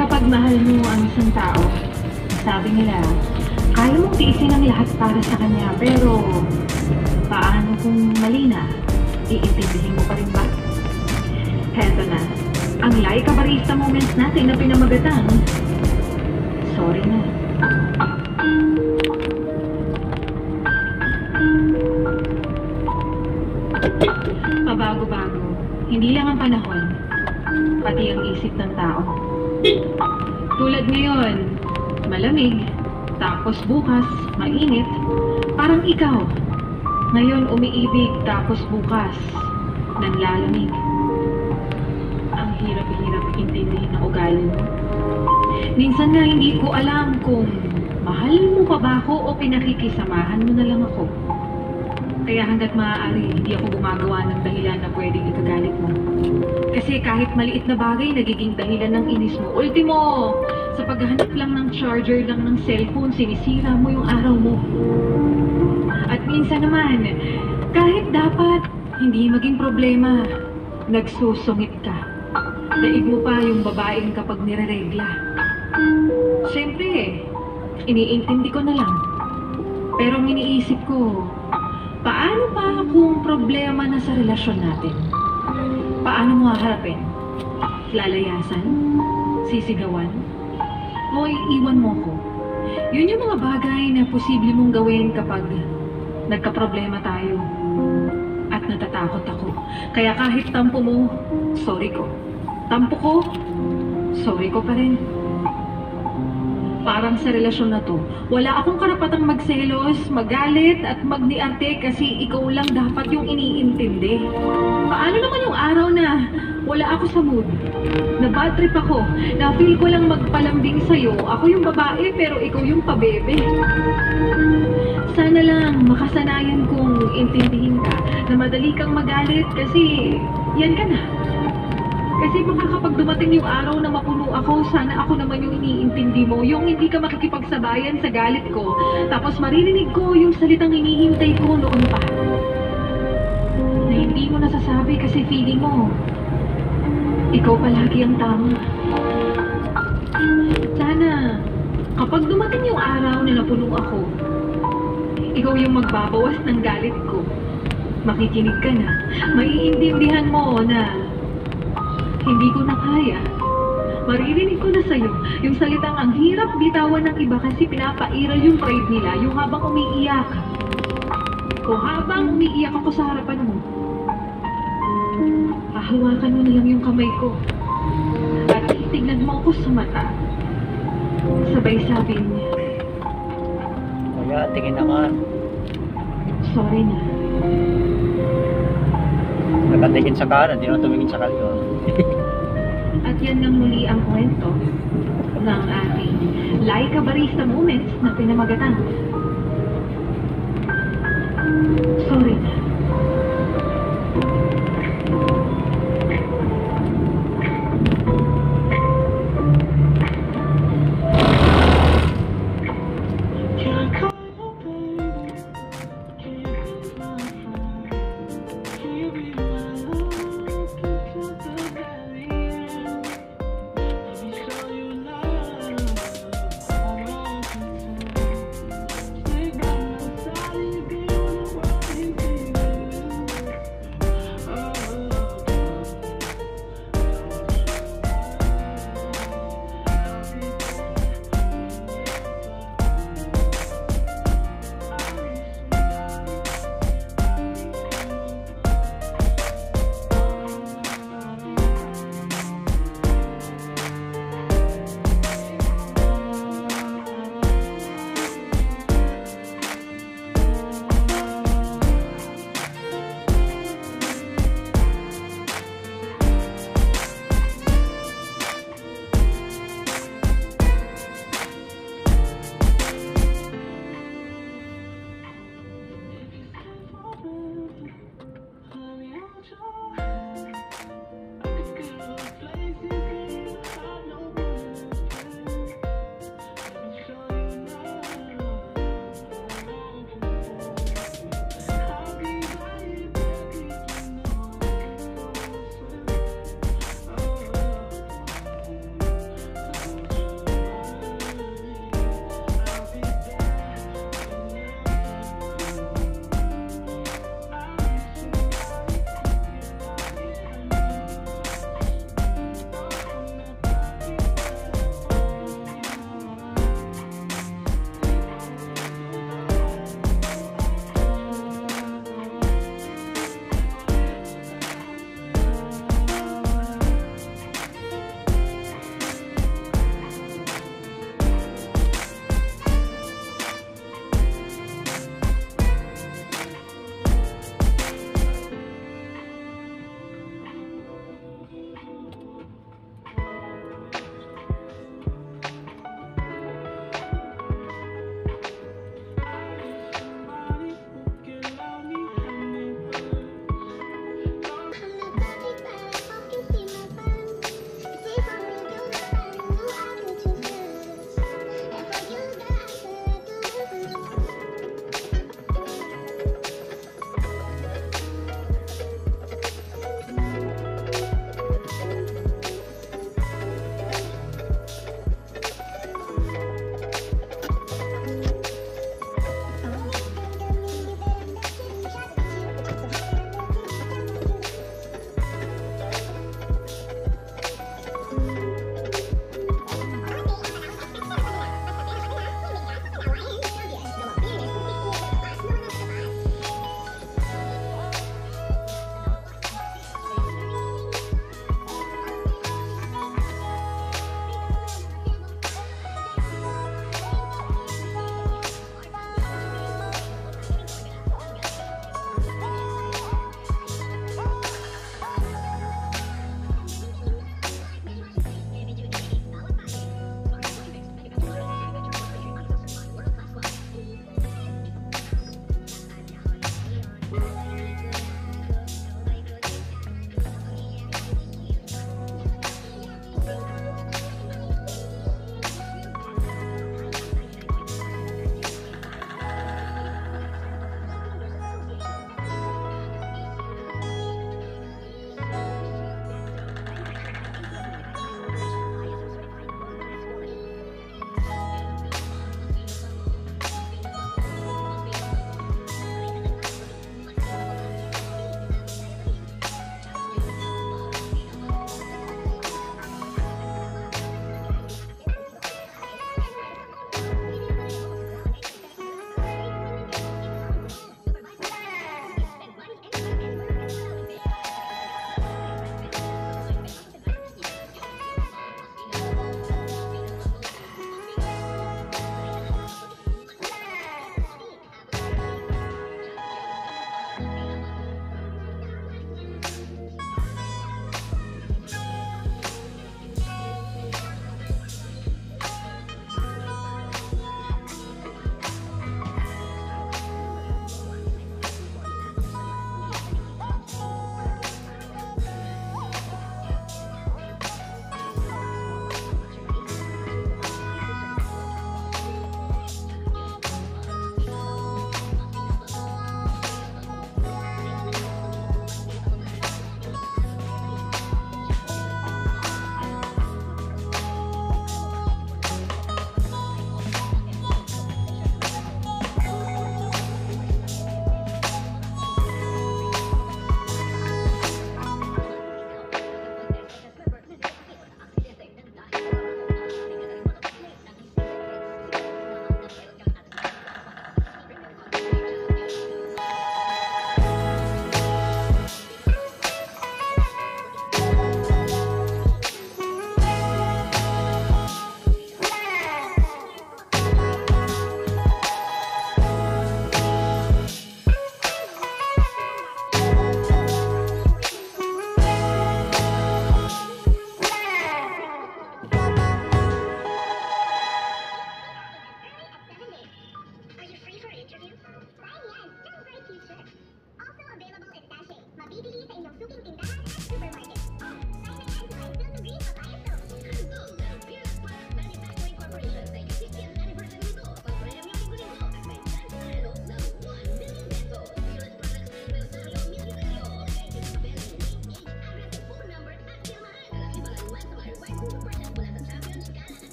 kapag mahal mo ang isang tao, sabi nila, kaya mong tiisin ang lahat para sa kanya, pero paano kung mali na? Iintindihin mo pa rin ba? Heto na, ang Laika Barista moments natin na pinamagatang, sorry na. Pabago-bago, hindi lang ang panahon, pati ang isip ng tao. Tulad ngayon, malamig, tapos bukas, mainit, parang ikaw. Ngayon umiibig, tapos bukas, nanlalamig. Ang hirap-hirap intindihin ang ugali mo. Minsan nga hindi ko alam kung mahal mo pa ba ako o pinakikisamahan mo na lang ako. Kaya hanggat maaari, hindi ako gumagawa ng dahilan na pwedeng ikagalit mo. Kasi kahit maliit na bagay, nagiging dahilan ng inis mo. Ultimo, sa paghahanap lang ng charger lang ng cellphone, sinisira mo yung araw mo. At minsan naman, kahit dapat hindi maging problema, nagsusungit ka. Daig mo pa yung babaeng kapag nireregla. Siyempre, iniintindi ko na lang. Pero ang iniisip ko, paano pa kung problema na sa relasyon natin? Paano mo haharapin? Lalayasan? Sisigawan? O iiwan mo ko? Yun yung mga bagay na posible mong gawin kapag nagka-problema tayo. At natatakot ako. Kaya kahit tampo mo, sorry ko. Tampo ko, sorry ko pa rin. Parang sa relasyon na to, wala akong karapatang magselos, magalit at magniarte kasi ikaw lang dapat yung iniintindi. Paano naman yung araw na wala ako sa mood? Na bad trip ako, na feel ko lang magpalambing sa'yo. Ako yung babae pero ikaw yung pabebe. Sana lang makasanayan kong intindihin ka na madali kang magalit kasi yan ka na. Kasi baka kapag dumating yung araw na mapuno ako, sana ako naman yung iniintindi mo. Yung hindi ka makikipagsabayan sa galit ko. Tapos maririnig ko yung salitang hinihintay ko noon pa. Na hindi mo nasasabi kasi feeling mo, ikaw palagi ang tama. Sana, kapag dumating yung araw na napuno ako, ikaw yung magbabawas ng galit ko. Makikinig ka na. Maiintindihan mo na hindi ko na kaya. Maririnig ko na sa'yo yung salitang ang hirap bitawan ng iba kasi pinapairal yung pride nila, yung habang umiiyak. Kung habang umiiyak ako sa harapan mo, hahawakan mo na lang yung kamay ko at titignan mo ako sa mata. Sabay sabi niya, Kuya, tingin naman. sorry na. Nakatingin sa kanan, di naman tumingin sa kaliwa. At yan ang muli ang kwento ng ating Laika Barista moments na pinamagatang